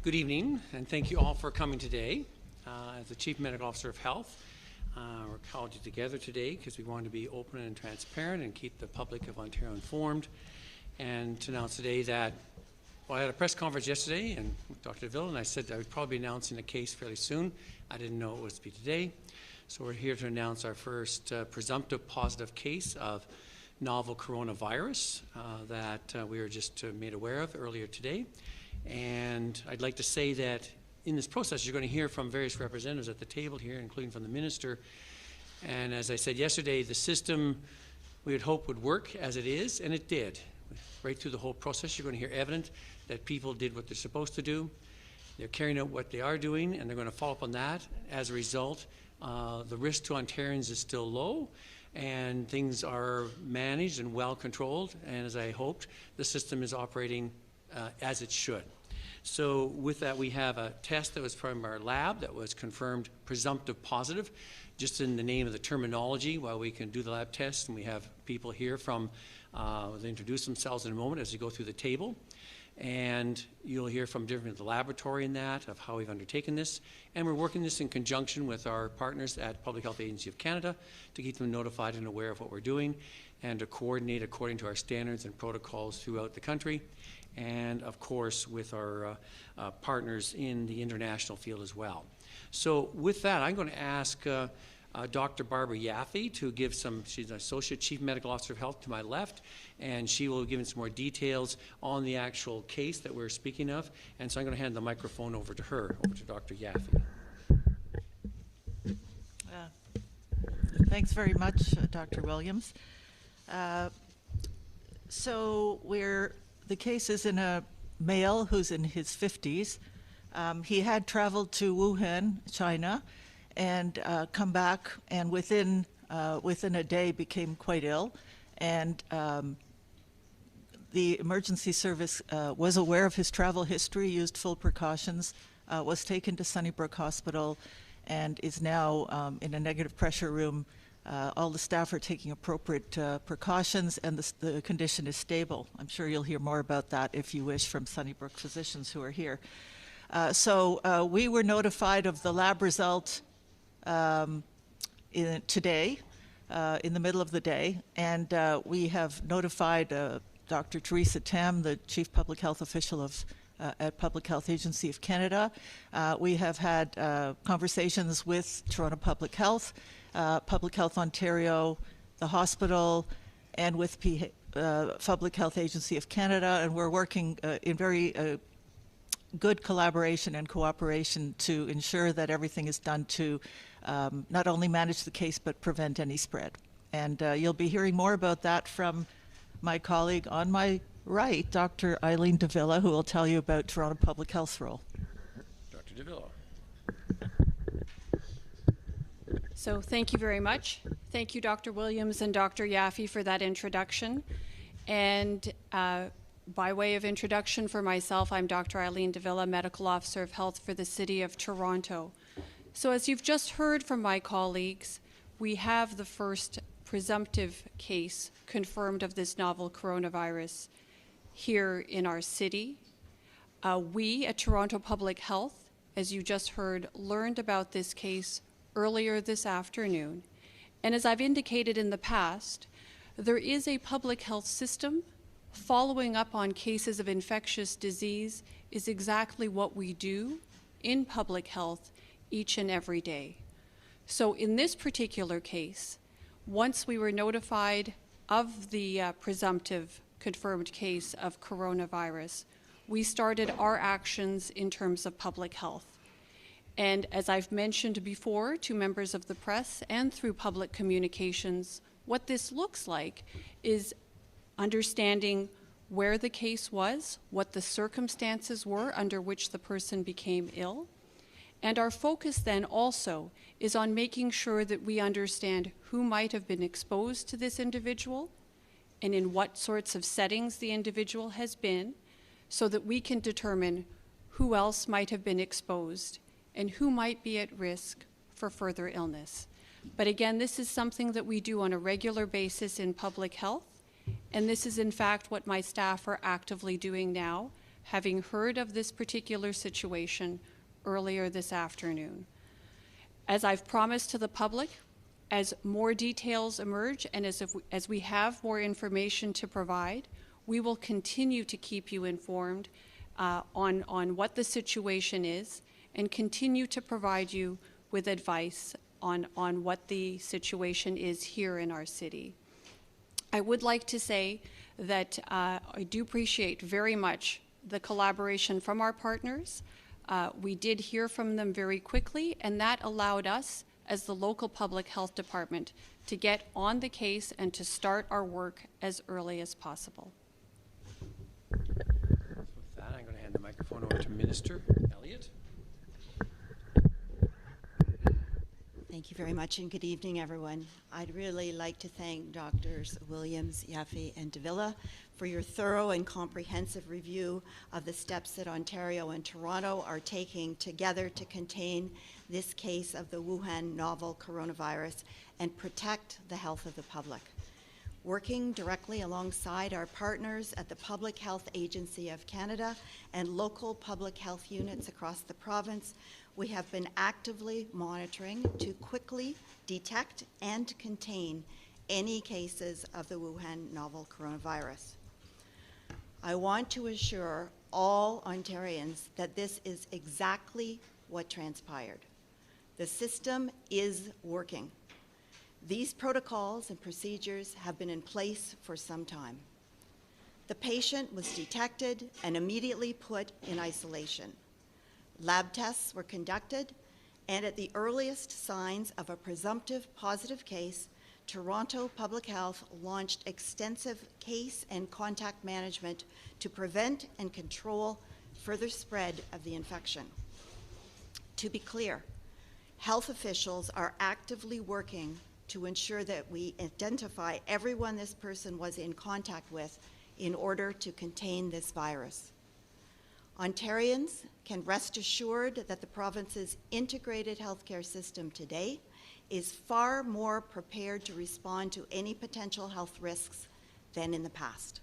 Good evening, and thank you all for coming today. As the Chief Medical Officer of Health, we're called you together today because we want to be open and transparent and keep the public of Ontario informed. And to announce today that, well, I had a press conference yesterday and with Dr. DeVille, and I said I would probably be announcing a case fairly soon. I didn't know it was to be today. So we're here to announce our first presumptive positive case of novel coronavirus that we were just made aware of earlier today. And I'd like to say that in this process, you're going to hear from various representatives at the table here, including from the minister. And as I said yesterday, the system we would hope would work as it is, and it did. Right through the whole process, you're going to hear evidence that people did what they're supposed to do. They're carrying out what they are doing, and they're going to follow up on that. As a result, the risk to Ontarians is still low, and things are managed and well controlled. And as I hoped, the system is operating as it should. So with that, we have a test that was from our lab that was confirmed presumptive positive, just in the name of the terminology, while we can do the lab test. And we have people here from, they'll introduce themselves in a moment as we go through the table. And you'll hear from different the laboratory in that, of how we've undertaken this. And we're working this in conjunction with our partners at Public Health Agency of Canada to keep them notified and aware of what we're doing and to coordinate according to our standards and protocols throughout the country. And of course with our partners in the international field as well. So with that, I'm going to ask Dr. Barbara Yaffe to give some, she's an Associate Chief Medical Officer of Health to my left, and she will give us some more details on the actual case that we're speaking of. And so I'm going to hand the microphone over to her, over to Dr. Yaffe. Thanks very much, Dr. Williams. The case is in a male who's in his 50s. He had traveled to Wuhan, China, and come back, and within a day became quite ill. And the emergency service was aware of his travel history, used full precautions, was taken to Sunnybrook Hospital, and is now in a negative pressure room. All the staff are taking appropriate precautions, and the condition is stable. I'm sure you'll hear more about that if you wish from Sunnybrook physicians who are here. We were notified of the lab result today, in the middle of the day, and we have notified Dr. Teresa Tam, the Chief Public Health Official at Public Health Agency of Canada. We have had conversations with Toronto Public Health, Public Health Ontario, the hospital, and with Public Health Agency of Canada, and we're working in very good collaboration and cooperation to ensure that everything is done to not only manage the case but prevent any spread. And you'll be hearing more about that from my colleague on my right, Dr. Eileen Davila, who will tell you about Toronto Public Health's role. Dr. Davila. So thank you very much. Thank you, Dr. Williams and Dr. Yaffe, for that introduction. And by way of introduction for myself, I'm Dr. Eileen Davila, Medical Officer of Health for the City of Toronto. So as you've just heard from my colleagues, we have the first presumptive case confirmed of this novel coronavirus here in our city. We at Toronto Public Health, as you just heard, learned about this case earlier this afternoon. And as I've indicated in the past, there is a public health system. Following up on cases of infectious disease is exactly what we do in public health each and every day. So in this particular case, once we were notified of the presumptive confirmed case of coronavirus, we started our actions in terms of public health. And as I've mentioned before to members of the press and through public communications, what this looks like is understanding where the case was, what the circumstances were under which the person became ill. And our focus then also is on making sure that we understand who might have been exposed to this individual and in what sorts of settings the individual has been, so that we can determine who else might have been exposed and who might be at risk for further illness. But again, this is something that we do on a regular basis in public health, and this is in fact what my staff are actively doing now having heard of this particular situation earlier this afternoon. As I've promised to the public, as more details emerge and as we have more information to provide, we will continue to keep you informed on what the situation is and continue to provide you with advice on what the situation is here in our city. I would like to say that I do appreciate very much the collaboration from our partners. We did hear from them very quickly, and that allowed us, as the local public health department, to get on the case and to start our work as early as possible. With that, I'm going to hand the microphone over to Minister Elliott. Thank you very much, and good evening, everyone. I'd really like to thank Drs. Williams, Yaffe, and Davila for your thorough and comprehensive review of the steps that Ontario and Toronto are taking together to contain this case of the Wuhan novel coronavirus and protect the health of the public. Working directly alongside our partners at the Public Health Agency of Canada and local public health units across the province, we have been actively monitoring to quickly detect and contain any cases of the Wuhan novel coronavirus. I want to assure all Ontarians that this is exactly what transpired. The system is working. These protocols and procedures have been in place for some time. The patient was detected and immediately put in isolation. Lab tests were conducted, and at the earliest signs of a presumptive positive case, Toronto Public Health launched extensive case and contact management to prevent and control further spread of the infection. To be clear, health officials are actively working to ensure that we identify everyone this person was in contact with in order to contain this virus. Ontarians can rest assured that the province's integrated healthcare system today is far more prepared to respond to any potential health risks than in the past.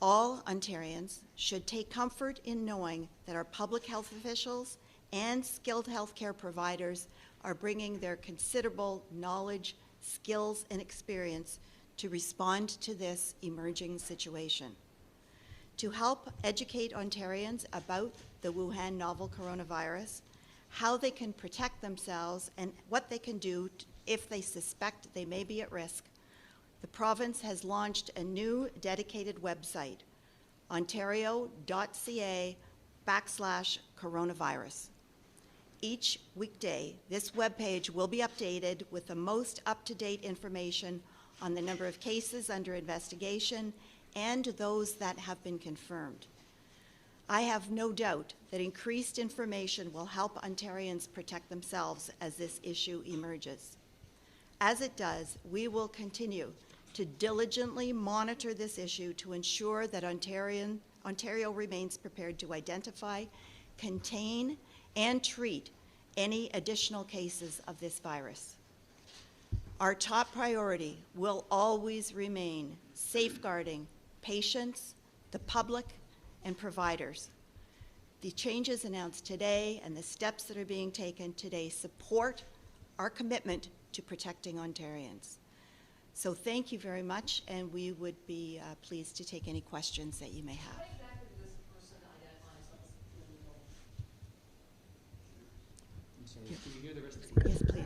All Ontarians should take comfort in knowing that our public health officials and skilled healthcare providers are bringing their considerable knowledge, skills, and experience to respond to this emerging situation. To help educate Ontarians about the Wuhan novel coronavirus, how they can protect themselves, and what they can do if they suspect they may be at risk, the province has launched a new dedicated website, ontario.ca/coronavirus. Each weekday, this webpage will be updated with the most up-to-date information on the number of cases under investigation and those that have been confirmed. I have no doubt that increased information will help Ontarians protect themselves as this issue emerges. As it does, we will continue to diligently monitor this issue to ensure that Ontario remains prepared to identify, contain, and treat any additional cases of this virus. Our top priority will always remain safeguarding patients, the public, and providers. The changes announced today and the steps that are being taken today support our commitment to protecting Ontarians. So thank you very much, and we would be pleased to take any questions that you may have. How exactly does this person identify themselves in the I'm sorry, can you hear the rest of the Yes, please.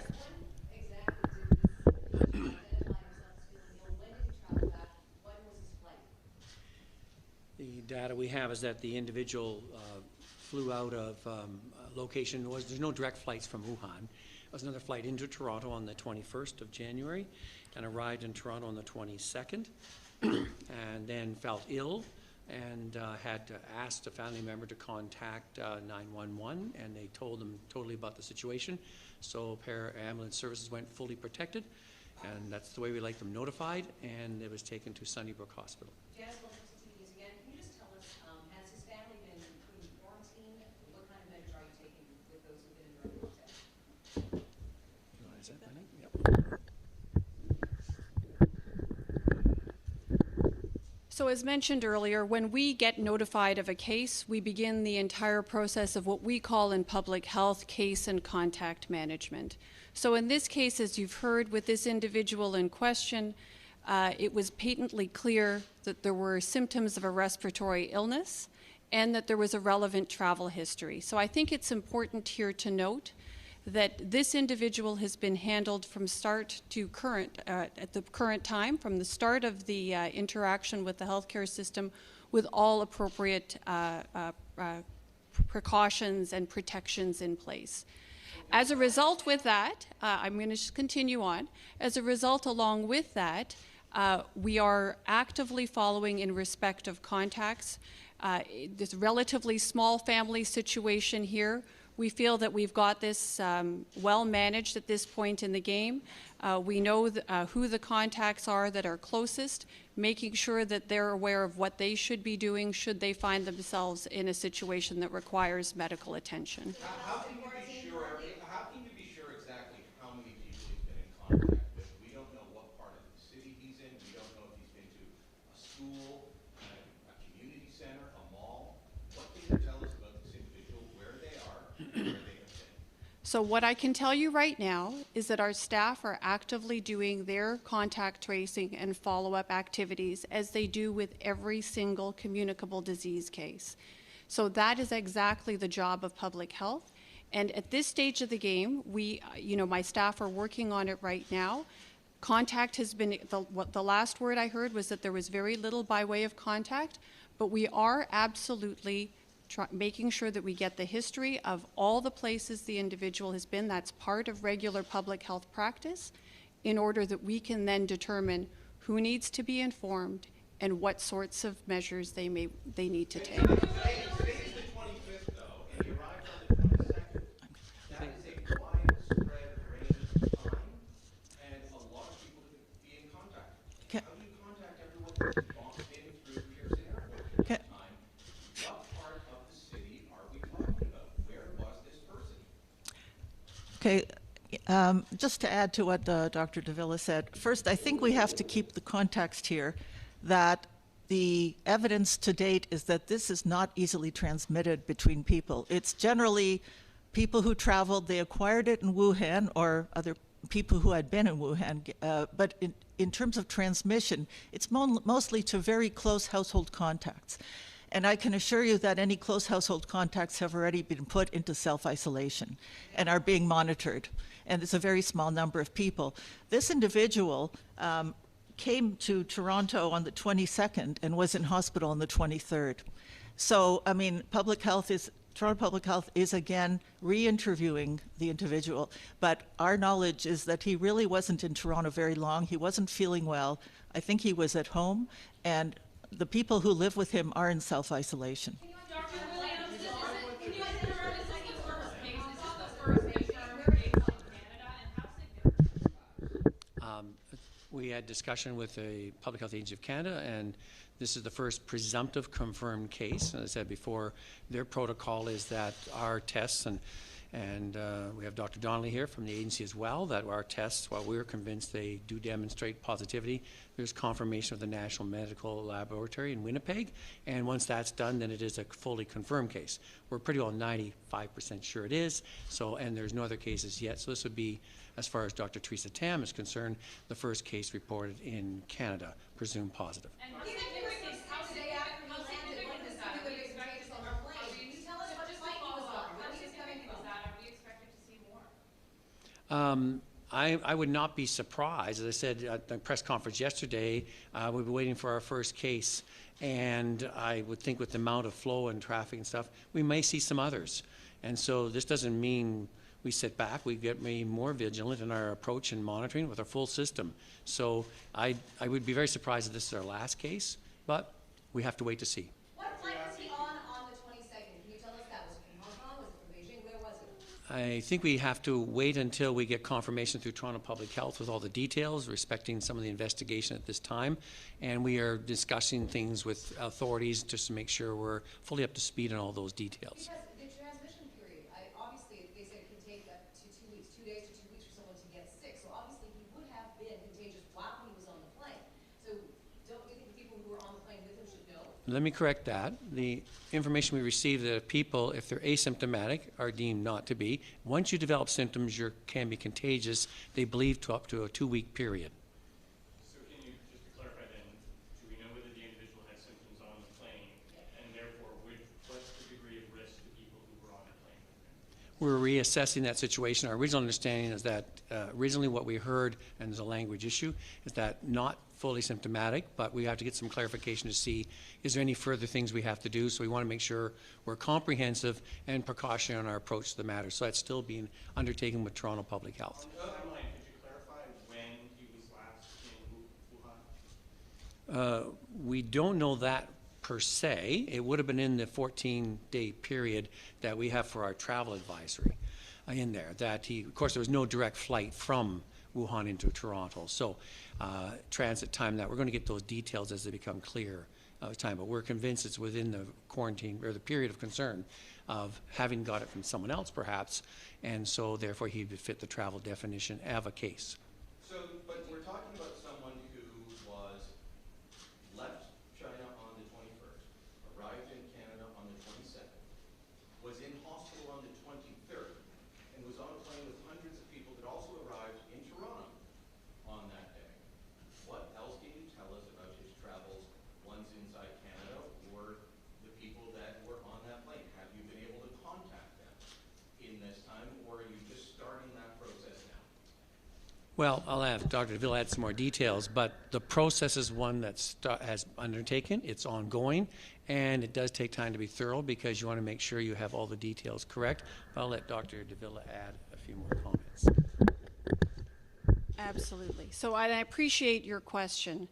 The data we have is that the individual flew out of a location, there's no direct flights from Wuhan. There was another flight into Toronto on the 21st of January and arrived in Toronto on the 22nd and then felt ill and had asked a family member to contact 911, and they told them totally about the situation. So ambulance services went fully protected, and that's the way we like them notified, and it was taken to Sunnybrook Hospital. Again, can you just tell us, has his family been put in quarantine? What kind of measures are you taking with those who've been in direct contact? Is that Brennan? Yep. So as mentioned earlier, when we get notified of a case, we begin the entire process of what we call in public health case and contact management. So in this case, as you've heard with this individual in question, it was patently clear that there were symptoms of a respiratory illness and that there was a relevant travel history. So I think it's important here to note that this individual has been handled from start to current, at the current time, from the start of the interaction with the healthcare system, with all appropriate precautions and protections in place. As a result with that, I'm going to just continue on. As a result, along with that, we are actively following in respect of contacts. This relatively small family situation here, we feel that we've got this well managed at this point in the game. We know who the contacts are that are closest, making sure that they're aware of what they should be doing should they find themselves in a situation that requires medical attention. How can you be sure exactly how many people he's been in contact with? We don't know what part of the city he's in. We don't know if he's been to a school, a community center, a mall. What can you tell us about this individual, where they are, and where they have been? So what I can tell you right now is that our staff are actively doing their contact tracing and follow-up activities as they do with every single communicable disease case. So that is exactly the job of public health. And at this stage of the game, my staff are working on it right now. Contact has been, the last word I heard was that there was very little by way of contact, but we are absolutely making sure that we get the history of all the places the individual has been. That's part of regular public health practice, in order that we can then determine who needs to be informed and what sorts of measures they need to take. Today is the 25th, though, and he arrived on the 22nd. That is a widespread range of time, and a lot of people could be in contact. Okay. How do you contact everyone who's been through Pearson Airport at Okay. that time? What part of the city are we talking about? Where was this person? Okay, just to add to what Dr. Davila said, first, I think we have to keep the context here that the evidence to date is that this is not easily transmitted between people. It's generally people who traveled, they acquired it in Wuhan, or other people who had been in Wuhan, but in terms of transmission, it's mostly to very close household contacts. And I can assure you that any close household contacts have already been put into self-isolation and are being monitored. And it's a very small number of people. This individual came to Toronto on the 22nd and was in hospital on the 23rd. So, I mean, Toronto Public Health is again re-interviewing the individual, but our knowledge is that he really wasn't in Toronto very long. He wasn't feeling well. I think he was at home, and the people who live with him are in self-isolation. Dr. Williams, this isn't, can you confirm this is the first case? This is the first case in Canada, and how significant is that? We had discussion with the Public Health Agency of Canada, and this is the first presumptive confirmed case. As I said before, their protocol is that our tests, and we have Dr. Donnelly here from the agency as well, that our tests, while we're convinced they do demonstrate positivity, there's confirmation of the National Medical Laboratory in Winnipeg, and once that's done, then it is a fully confirmed case. We're pretty well 95% sure it is, and there's no other cases yet, so this would be, as far as Dr. Theresa Tam is concerned, the first case reported in Canada, presumed positive. And how significant is that? Are we expected to tell us what flight he was on? When he was coming from that, are we expected to see more? I would not be surprised. As I said at the press conference yesterday, we've been waiting for our first case, and I would think with the amount of flow and traffic and stuff, we may see some others. And so this doesn't mean we sit back. We get more vigilant in our approach and monitoring with our full system. So I would be very surprised if this is our last case, but we have to wait to see. What flight was he on the 22nd? Can you tell us that? Was it from Hong Kong? Was it from Beijing? Where was it? I think we have to wait until we get confirmation through Toronto Public Health with all the details, respecting some of the investigation at this time. And we are discussing things with authorities just to make sure we're fully up to speed on all those details. Because the transmission period, obviously, they said it can take up to 2 weeks, 2 days to 2 weeks for someone to get sick. So obviously, he would have been contagious while he was on the plane. So don't we think the people who were on the plane with him Let me correct that. The information we received that people, if they're asymptomatic, are deemed not to be. Once you develop symptoms, you can be contagious, they believe, to up to a 2-week period. So can you, just to clarify then, do we know whether the individual had symptoms on the plane, and therefore what's the degree of risk to people who were on the plane with him? We're reassessing that situation. Our original understanding is that originally what we heard, and there's a language issue, is that not fully symptomatic, but we have to get some clarification to see is there any further things we have to do. So we want to make sure we're comprehensive and precautionary on our approach to the matter. So that's still being undertaken with Toronto Public Health. On the timeline, could you clarify when he was last in Wuhan? We don't know that per se. It would have been in the 14-day period that we have for our travel advisory in there. That he, of course, there was no direct flight from Wuhan into Toronto. So transit time, that we're going to get those details as they become clear time. But we're convinced it's within the quarantine or the period of concern of having got it from someone else perhaps, and so therefore he would fit the travel definition of a case. So, but we're talking about someone who was left China on the 21st, arrived in Canada on the 22nd, was in hospital on the 23rd, and was on a plane with hundreds of people that also arrived in Toronto on that day. What else can you tell us about his travels, ones inside Canada or the people that were on that plane? Have you been able to contact them in this time, or are you just starting that process now? Well, I'll have Dr. DeVille add some more details, but the process is one that has undertaken. It's ongoing, and it does take time to be thorough because you want to make sure you have all the details correct. I'll let Dr. DeVille add a few more comments. Absolutely. So I appreciate your question.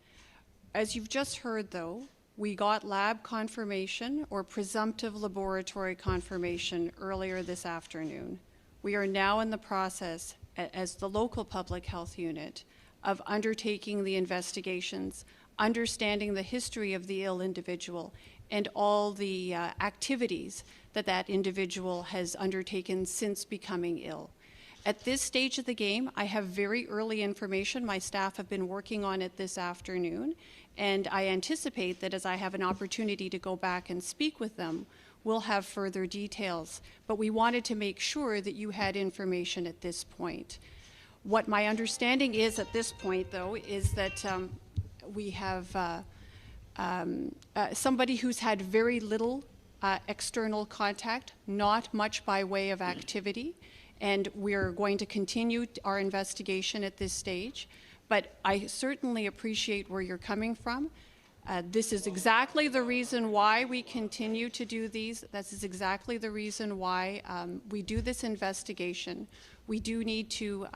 As you've just heard, though, we got lab confirmation or presumptive laboratory confirmation earlier this afternoon. We are now in the process, as the local public health unit, of undertaking the investigations, understanding the history of the ill individual, and all the activities that that individual has undertaken since becoming ill. At this stage of the game, I have very early information. My staff have been working on it this afternoon, and I anticipate that as I have an opportunity to go back and speak with them, we'll have further details. But we wanted to make sure that you had information at this point. What my understanding is at this point, though, is that we have somebody who's had very little external contact, not much by way of activity, and we're going to continue our investigation at this stage. But I certainly appreciate where you're coming from. This is exactly the reason why we continue to do these. This is exactly the reason why we do this investigation. We do need to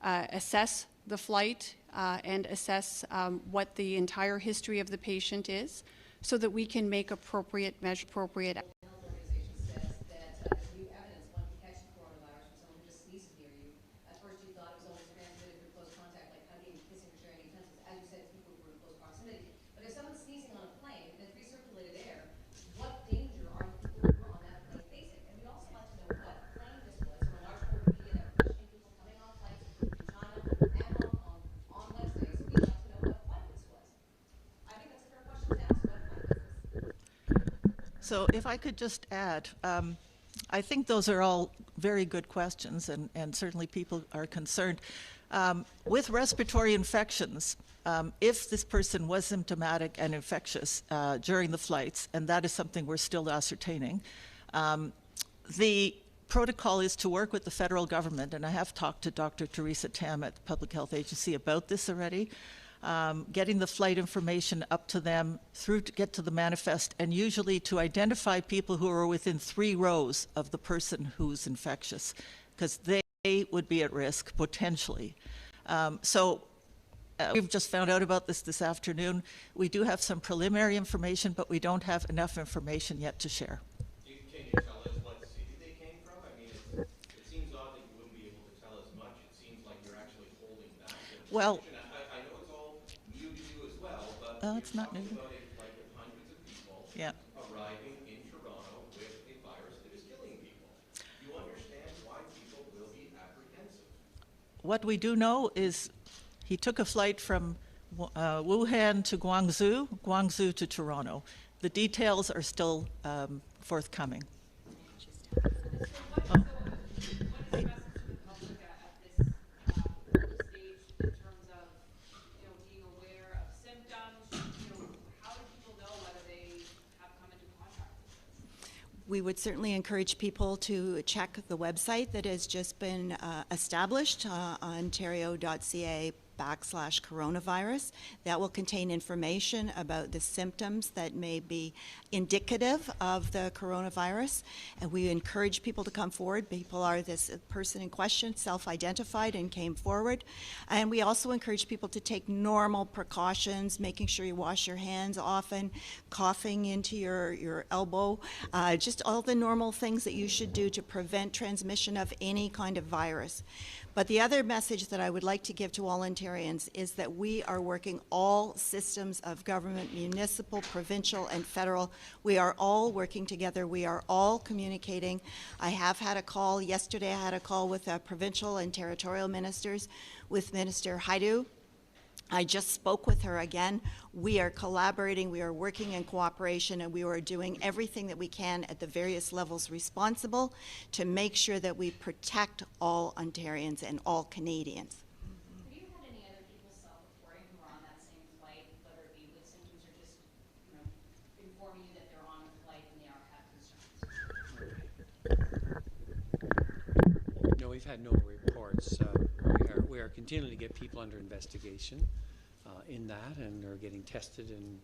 assess the flight and assess what the entire history of the patient is so that we can make appropriate measures, appropriate. Health Organization says that there's new evidence one can catch coronavirus from someone who just sneezes near you. At first you thought it was always transmitted through close contact, like hugging, kissing, or sharing utensils. As you said, it's people who are in close proximity. But if someone's sneezing on a plane and it's recirculated air, what danger are the people who are on that plane facing? And we'd also like to know what plane this was. From a large number of media that were questioning people coming off flights in China and Hong Kong on Wednesday, so we'd like to know what flight this was. I think that's a fair question to ask. What flight was this? So if I could just add, I think those are all very good questions, and certainly people are concerned. With respiratory infections, if this person was symptomatic and infectious during the flights, and that is something we're still ascertaining, the protocol is to work with the federal government, and I have talked to Dr. Theresa Tam at the Public Health Agency about this already, getting the flight information up to them through to get to the manifest, and usually to identify people who are within 3 rows of the person who's infectious, because they would be at risk potentially. We've just found out about this afternoon. We do have some preliminary information, but we don't have enough information yet to share. Can you tell us what city they came from? I mean, it seems odd that you wouldn't be able to tell us much. It seems like you're actually holding back information. Well, I know it's all new to you as well, but it's not new. about it like with hundreds of people Yeah. arriving in Toronto with a virus that is killing people. You understand why people will be apprehensive. What we do know is he took a flight from Wuhan to Guangzhou, Guangzhou to Toronto. the details are still forthcoming. So what is the message to the public at this early stage in terms of, being aware of symptoms? How do people know whether they have come into contact with this? We would certainly encourage people to check the website that has just been established, ontario.ca/coronavirus. That will contain information about the symptoms that may be indicative of the coronavirus. And we encourage people to come forward. This person in question self-identified and came forward. And we also encourage people to take normal precautions, making sure you wash your hands often, coughing into your elbow, just all the normal things that you should do to prevent transmission of any kind of virus. But the other message that I would like to give to all Ontarians is that we are working all systems of government, municipal, provincial, and federal. We are all working together. We are all communicating. I have had a call. Yesterday I had a call with provincial and territorial ministers, with Minister Haidu. I just spoke with her again. We are collaborating, we are working in cooperation, and we are doing everything that we can at the various levels responsible to make sure that we protect all Ontarians and all Canadians. Have you had any other people self-reporting who are on that same flight, whether it be with symptoms or just, informing you that they're on the flight and they have concerns? No, we've had no reports. We are continuing to get people under investigation in that, and are getting tested, and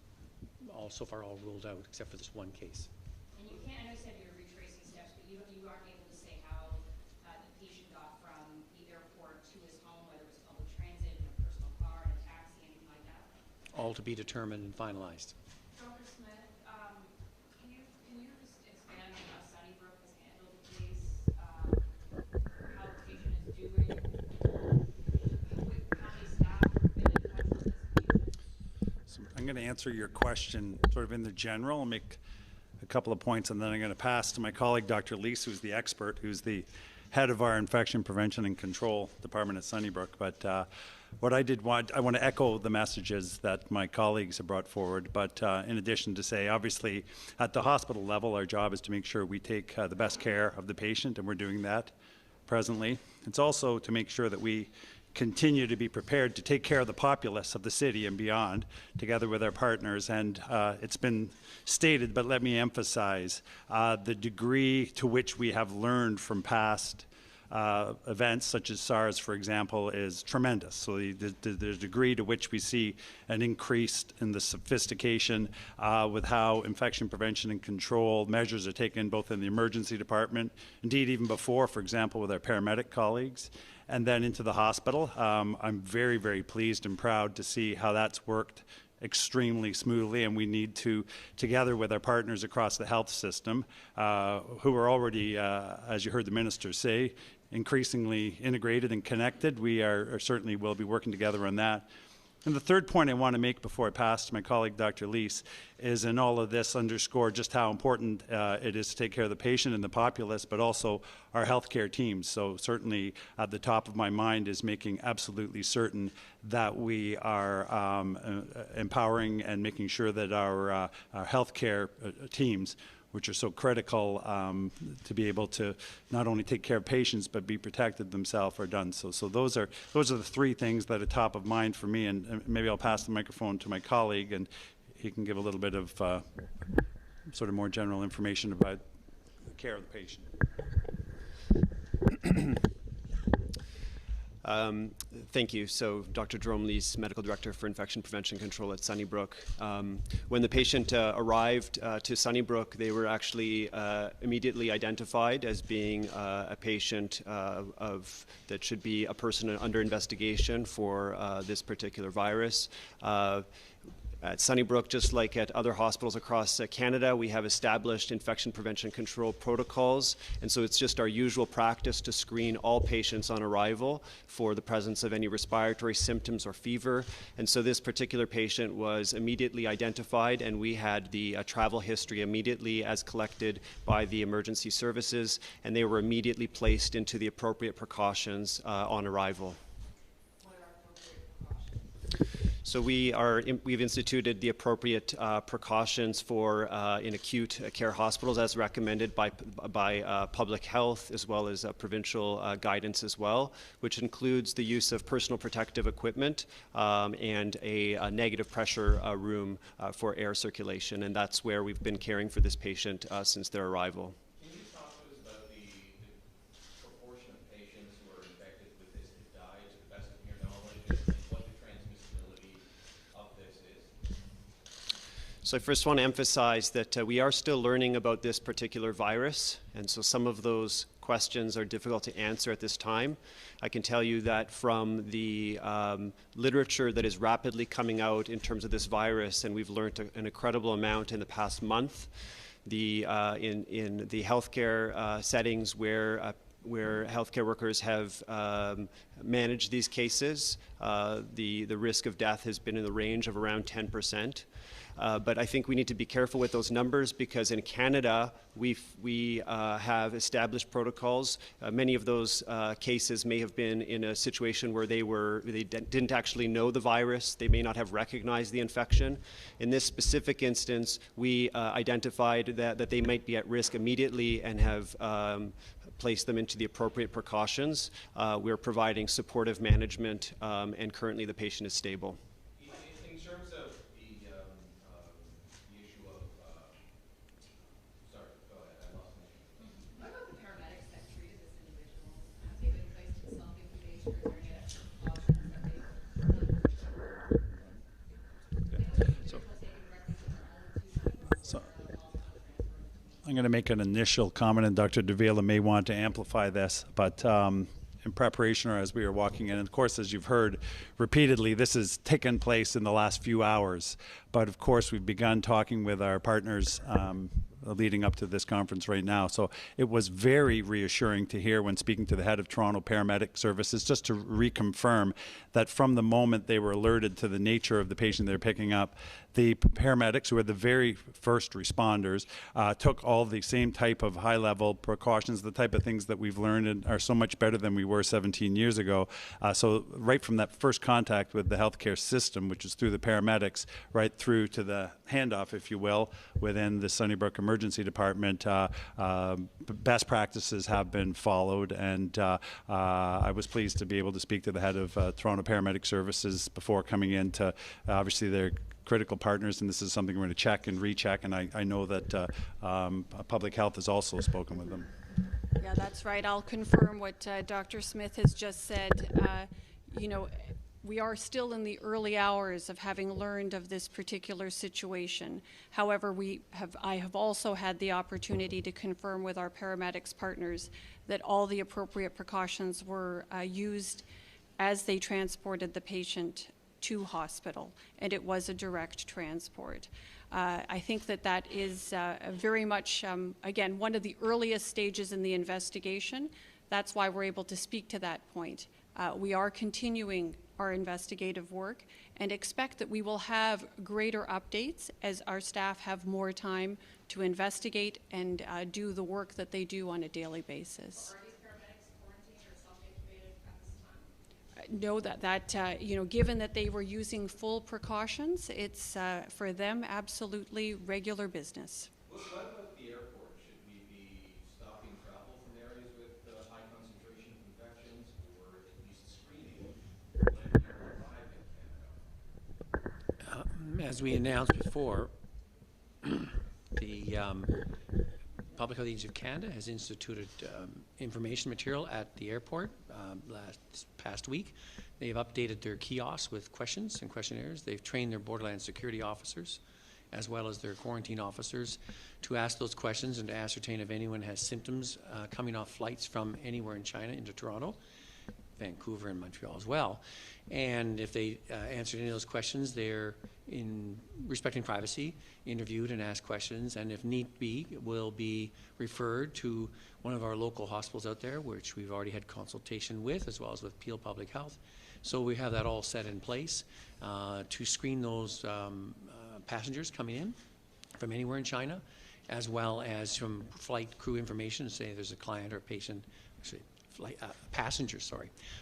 so far all ruled out except for this one case. And you can't, I know you said you're retracing steps, but you aren't able to say how the patient got from the airport to his home, whether it was public transit, in a personal car, in a taxi, anything like that? All to be determined and finalized. Dr. Smith, can you just expand on how Sunnybrook has handled the case, how the patient is doing, how many staff have been in touch with this patient? So I'm going to answer your question sort of in the general and make a couple of points, and then I'm going to pass to my colleague, Dr. Leese, who's the expert, who's the head of our infection prevention and control department at Sunnybrook. But what I want to echo the messages that my colleagues have brought forward, but in addition to say, obviously, at the hospital level, our job is to make sure we take the best care of the patient, and we're doing that presently. It's also to make sure that we continue to be prepared to take care of the populace of the city and beyond, together with our partners. And it's been stated, but let me emphasize, the degree to which we have learned from past events such as SARS, for example, is tremendous. So the degree to which we see an increase in the sophistication with how infection prevention and control measures are taken both in the emergency department, indeed even before, for example, with our paramedic colleagues, and then into the hospital. I'm very, very pleased and proud to see how that's worked extremely smoothly, and we need to, together with our partners across the health system, who are already, as you heard the minister say, increasingly integrated and connected. We are certainly will be working together on that. And the third point I want to make before I pass to my colleague, Dr. Leese, is in all of this underscore just how important it is to take care of the patient and the populace, but also our healthcare teams. So certainly at the top of my mind is making absolutely certain that we are empowering and making sure that our healthcare teams, which are so critical to be able to not only take care of patients but be protected themselves, are done. So those are the three things that are top of mind for me. And maybe I'll pass the microphone to my colleague, and he can give a little bit of sort of more general information about the care of the patient. Thank you. So Dr. Jerome Leese, Medical Director for Infection Prevention Control at Sunnybrook. When the patient arrived to Sunnybrook, they were actually immediately identified as being a patient that should be a person under investigation for this particular virus. At Sunnybrook, just like at other hospitals across Canada, we have established infection prevention control protocols, and so it's just our usual practice to screen all patients on arrival for the presence of any respiratory symptoms or fever. And so this particular patient was immediately identified, and we had the travel history immediately as collected by the emergency services, and they were immediately placed into the appropriate precautions on arrival. So we've instituted the appropriate precautions for in acute care hospitals as recommended by public health as well as provincial guidance as well, which includes the use of personal protective equipment and a negative pressure room for air circulation. And that's where we've been caring for this patient since their arrival. Can you talk to us about the proportion of patients who are infected with this that die, to the best of your knowledge, and what the transmissibility of this is? So I first want to emphasize that we are still learning about this particular virus, and so some of those questions are difficult to answer at this time. I can tell you that from the literature that is rapidly coming out in terms of this virus, and we've learned an incredible amount in the past month, in the healthcare settings where healthcare workers have managed these cases, the risk of death has been in the range of around 10%. But I think we need to be careful with those numbers because in Canada, we have established protocols. Many of those cases may have been in a situation where they didn't actually know the virus. They may not have recognized the infection. In this specific instance, we identified that they might be at risk immediately and have placed them into the appropriate precautions. We're providing supportive management, and currently the patient is stable. In terms of the issue of, sorry, go ahead, I lost my. What about the paramedics that treated this individual? Have they been placed in self-incubation, or is there any extra precautions that they So I'm going to make an initial comment, and Dr. Davila may want to amplify this, but in preparation or as we were walking in, and of course, as you've heard repeatedly, this has taken place in the last few hours. But of course, we've begun talking with our partners leading up to this conference right now. So it was very reassuring to hear when speaking to the head of Toronto Paramedic Services, just to reconfirm that from the moment they were alerted to the nature of the patient they're picking up, the paramedics, who are the very first responders, took all the same type of high-level precautions, the type of things that we've learned and are so much better than we were 17 years ago. So right from that first contact with the healthcare system, which is through the paramedics, right through to the handoff, if you will, within the Sunnybrook Emergency Department, best practices have been followed, and I was pleased to be able to speak to the head of Toronto Paramedic Services before coming in to, obviously they're critical partners, and this is something we're going to check and recheck, and I know that Public Health has also spoken with them. Yeah, that's right. I'll confirm what Dr. Smith has just said. You know, we are still in the early hours of having learned of this particular situation. However, I have also had the opportunity to confirm with our paramedics partners that all the appropriate precautions were used as they transported the patient to hospital, and it was a direct transport. I think that is very much, again, one of the earliest stages in the investigation. That's why we're able to speak to that point. We are continuing our investigative work and expect that we will have greater updates as our staff have more time to investigate and do the work that they do on a daily basis. Are these paramedics quarantined or self-incubated at this time? Know that you know, given that they were using full precautions, it's for them absolutely regular business. What about the airport? Should we be stopping travel from areas with high concentration of infections, or at least screening when people arrive in Canada? As we announced before, the Public Health Agency of Canada has instituted information material at the airport past week. They've updated their kiosks with questions and questionnaires. They've trained their borderland security officers as well as their quarantine officers to ask those questions and to ascertain if anyone has symptoms coming off flights from anywhere in China into Toronto, Vancouver, and Montreal as well. And if they answered any of those questions, they're, in respecting privacy, interviewed and asked questions, and if need be, will be referred to one of our local hospitals out there, which we've already had consultation with, as well as with Peel Public Health. So we have that all set in place to screen those passengers coming in from anywhere in China, as well as from flight crew information, say there's a client or a patient, actually passenger,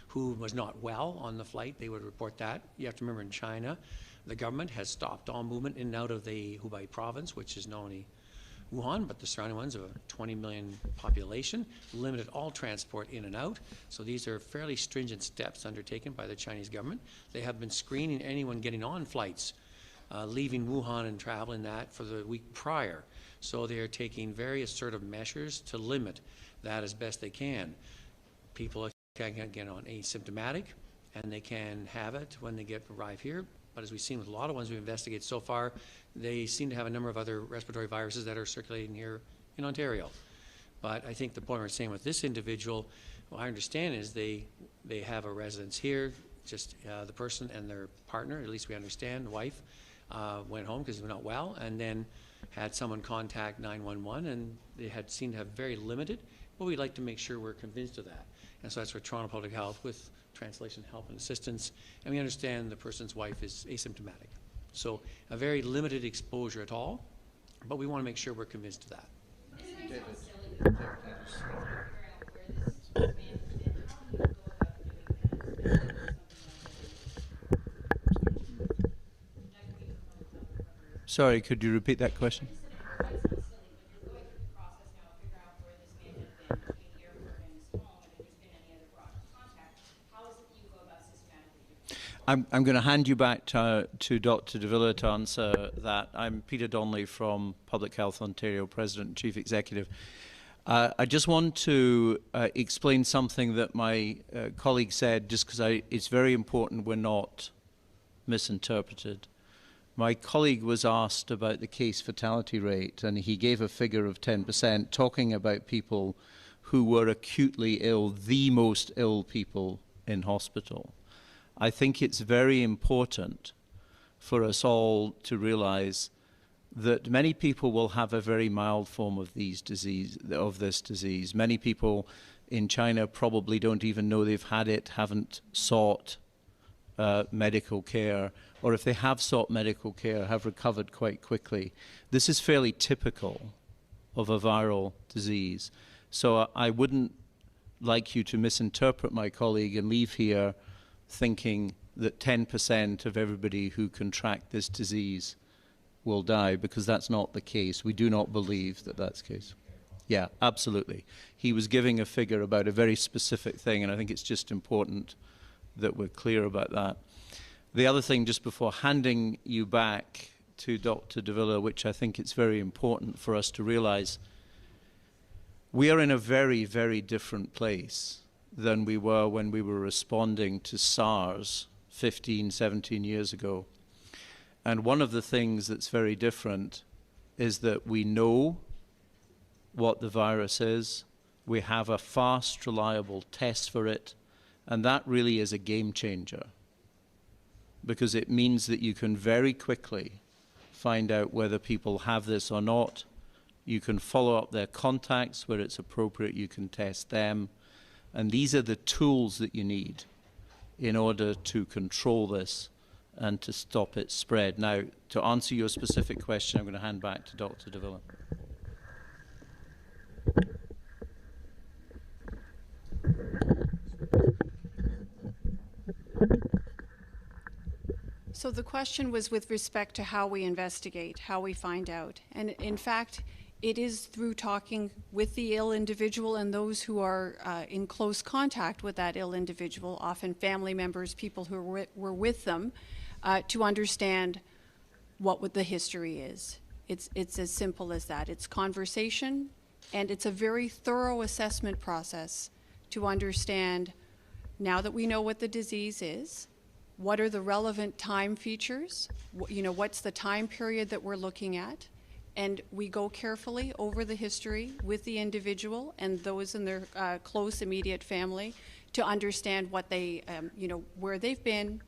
who was not well on the flight. They would report that. You have to remember, in China, the government has stopped all movement in and out of the Hubei province, which is not only Wuhan, but the surrounding ones of a 20 million population, limited all transport in and out. So these are fairly stringent steps undertaken by the Chinese government. They have been screening anyone getting on flights, leaving Wuhan and traveling that for the week prior. So they are taking very assertive measures to limit that as best they can. People can get on asymptomatic, and they can have it when they arrive here. But as we've seen with a lot of ones we've investigated so far, they seem to have a number of other respiratory viruses that are circulating here in Ontario. But I think the point we're saying with this individual, what I understand is they have a residence here, just the person and their partner, at least we understand, the wife, went home because they were not well, and then had someone contact 911, and they had seemed to have very limited, but we'd like to make sure we're convinced of that. And so that's where Toronto Public Health, with translation help and assistance, and we understand the person's wife is asymptomatic. So a very limited exposure at all, but we want to make sure we're convinced of that. Sorry, could you repeat that question? I'm going to hand you back to Dr. Davila to answer that. I'm Peter Donnelly from Public Health Ontario, President and Chief Executive. I just want to explain something that my colleague said, just because it's very important we're not misinterpreted. My colleague was asked about the case fatality rate, and he gave a figure of 10%, talking about people who were acutely ill, the most ill people in hospital. I think it's very important for us all to realize that many people will have a very mild form of this disease. Many people in China probably don't even know they've had it, haven't sought medical care, or if they have sought medical care, have recovered quite quickly. This is fairly typical of a viral disease. So I wouldn't like you to misinterpret my colleague and leave here thinking that 10% of everybody who contract this disease will die, because that's not the case. We do not believe that that's the case. Yeah, absolutely. He was giving a figure about a very specific thing, and I think it's just important that we're clear about that. The other thing, just before handing you back to Dr. Davila, which I think it's very important for us to realize, we are in a very, very different place than we were when we were responding to SARS 15, 17 years ago. And one of the things that's very different is that we know what the virus is. We have a fast, reliable test for it. And that really is a game changer, because it means that you can very quickly find out whether people have this or not. You can follow up their contacts where it's appropriate. You can test them. And these are the tools that you need in order to control this and to stop its spread. Now, to answer your specific question, I'm going to hand back to Dr. Davila. So the question was with respect to how we investigate, how we find out. And in fact, it is through talking with the ill individual and those who are in close contact with that ill individual, often family members, people who were with them, to understand what the history is. It's as simple as that. It's conversation, and it's a very thorough assessment process to understand, now that we know what the disease is, what are the relevant time features, what's the time period that we're looking at, and we go carefully over the history with the individual and those in their close immediate family to understand what they, where they've been,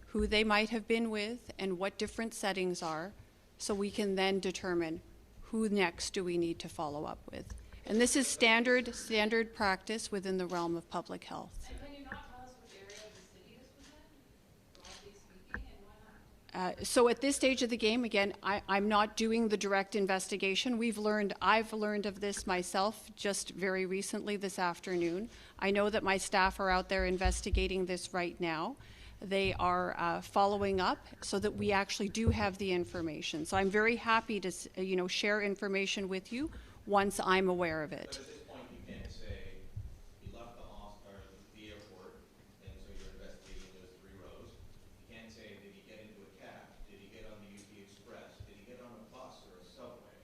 who they might have been with, and what different settings are, so we can then determine who next do we need to follow up with. And this is standard practice within the realm of public health. And can you not tell us what area of the city this was in, broadly speaking, and why So at this stage of the game, again, I'm not doing the direct investigation. I've learned of this myself just very recently this afternoon. I know that my staff are out there investigating this right now. They are following up so that we actually do have the information. So I'm very happy to, share information with you once I'm aware of it. But at this point, you can't say he left the hospital, the airport, and so you're investigating those 3 rows. You can't say, did he get into a cab? Did he get on the UP Express? Did he get on a bus or a subway?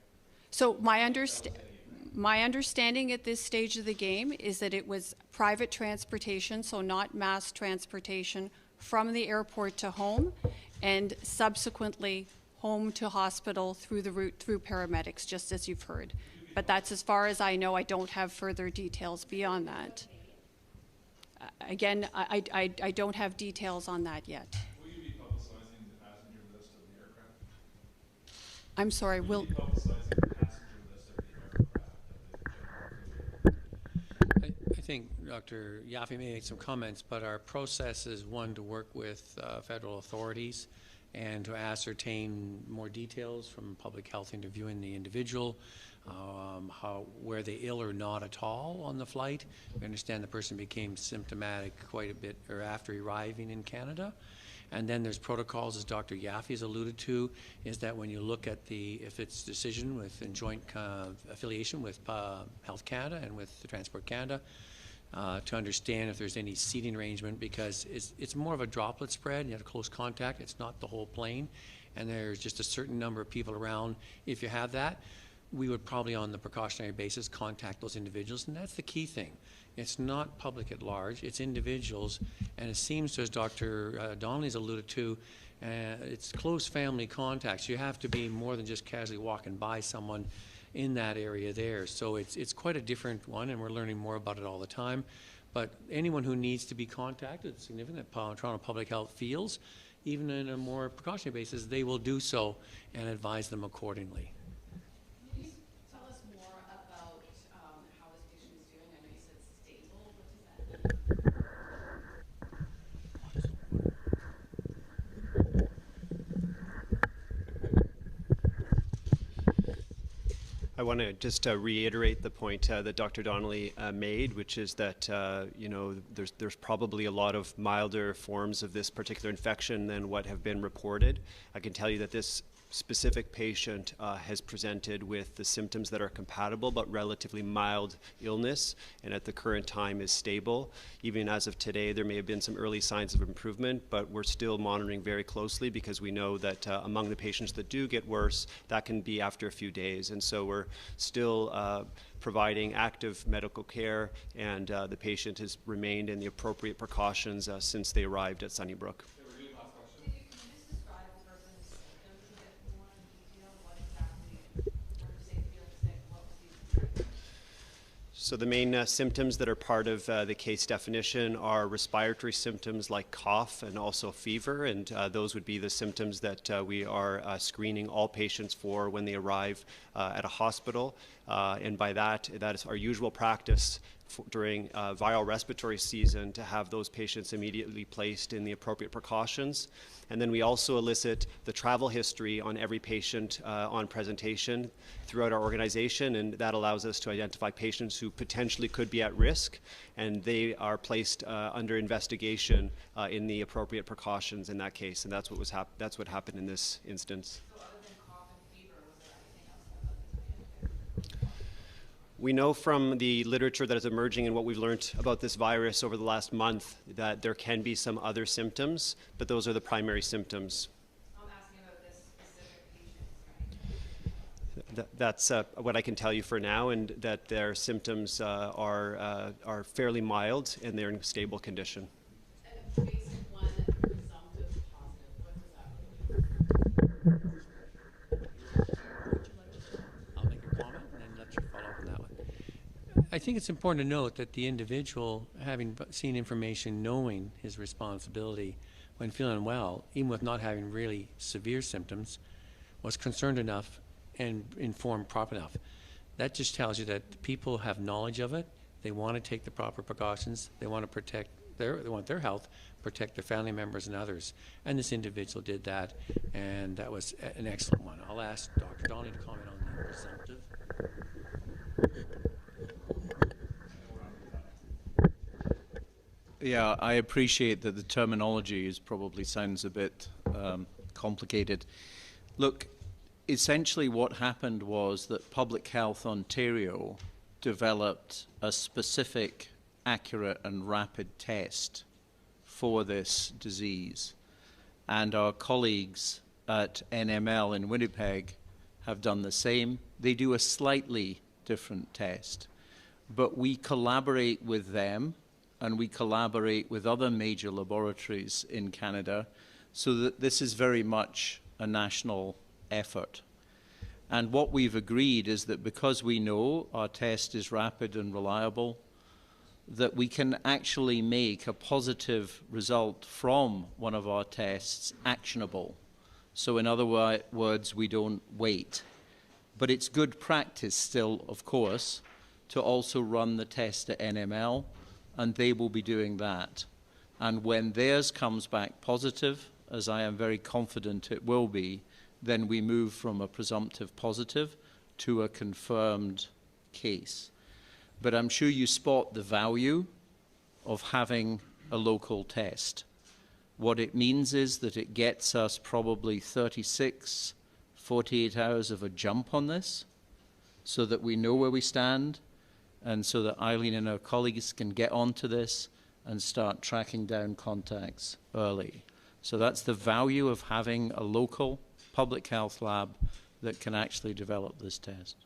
So my understanding at this stage of the game is that it was private transportation, so not mass transportation, from the airport to home, and subsequently home to hospital through the route through paramedics, just as you've heard. But that's as far as I know. I don't have further details beyond that. Again, I don't have details on that yet. Will you be publicizing the passenger list of the aircraft? I'm sorry, Will you be publicizing the passenger list of the aircraft? I think Dr. Yaffe made some comments, but our process is one to work with federal authorities and to ascertain more details from public health interviewing the individual, were they ill or not at all on the flight. We understand the person became symptomatic quite a bit or after arriving in Canada. And then there's protocols, as Dr. Yaffe has alluded to, is that when you look at if it's decision in joint affiliation with Health Canada and with the Transport Canada, to understand if there's any seating arrangement, because it's more of a droplet spread. You have close contact. It's not the whole plane, and there's just a certain number of people around. If you have that, we would probably, on the precautionary basis, contact those individuals, and that's the key thing. It's not public at large. It's individuals, and it seems, as Dr. Donnelly's alluded to, it's close family contacts. You have to be more than just casually walking by someone in that area there. So it's quite a different one, and we're learning more about it all the time. But anyone who needs to be contacted, it's significant that Toronto Public Health feels, even in a more precautionary basis, they will do so and advise them accordingly. Can you tell us more about how this patient is doing? I know you said stable. What does that mean? I want to just reiterate the point that Dr. Donnelly made, which is that there's probably a lot of milder forms of this particular infection than what have been reported. I can tell you that this specific patient has presented with the symptoms that are compatible but relatively mild illness, and at the current time is stable. Even as of today, there may have been some early signs of improvement, but we're still monitoring very closely because we know that among the patients that do get worse, that can be after a few days. And so we're still providing active medical care, and the patient has remained in the appropriate precautions since they arrived at Sunnybrook. So the main symptoms that are part of the case definition are respiratory symptoms like cough and also fever, and those would be the symptoms that we are screening all patients for when they arrive at a hospital. And by that is our usual practice during viral respiratory season to have those patients immediately placed in the appropriate precautions. And then we also elicit the travel history on every patient on presentation throughout our organization, and that allows us to identify patients who potentially could be at risk, and they are placed under investigation in the appropriate precautions in that case, and that's what happened in this instance. We know from the literature that is emerging and what we've learned about this virus over the last month that there can be some other symptoms, but those are the primary symptoms. I'm asking about this specific patient. That's what I can tell you for now, and that their symptoms are fairly mild and they're in stable condition. And a basic one, presumptive positive, what does that mean? I'll make a comment and then let you follow up on that one. I think it's important to note that the individual, having seen information, knowing his responsibility when feeling well, even with not having really severe symptoms, was concerned enough and informed proper enough. That just tells you that people have knowledge of it. They want to take the proper precautions. They want to protect they want their health, protect their family members and others. And this individual did that, and that was an excellent one. I'll ask Dr. Donnelly to comment on the presumptive. Yeah, I appreciate that the terminology probably sounds a bit complicated. Look, essentially what happened was that Public Health Ontario developed a specific, accurate and rapid test for this disease. And our colleagues at NML in Winnipeg have done the same. They do a slightly different test, but we collaborate with them and we collaborate with other major laboratories in Canada so that this is very much a national effort. And what we've agreed is that because we know our test is rapid and reliable, that we can actually make a positive result from one of our tests actionable. So in other words, we don't wait. But it's good practice still, of course, to also run the test at NML, and they will be doing that. And when theirs comes back positive, as I am very confident it will be, then we move from a presumptive positive to a confirmed case. But I'm sure you spot the value of having a local test. What it means is that it gets us probably 36, 48 hours of a jump on this so that we know where we stand and so that Eileen and her colleagues can get onto this and start tracking down contacts early. So that's the value of having a local public health lab that can actually develop this test.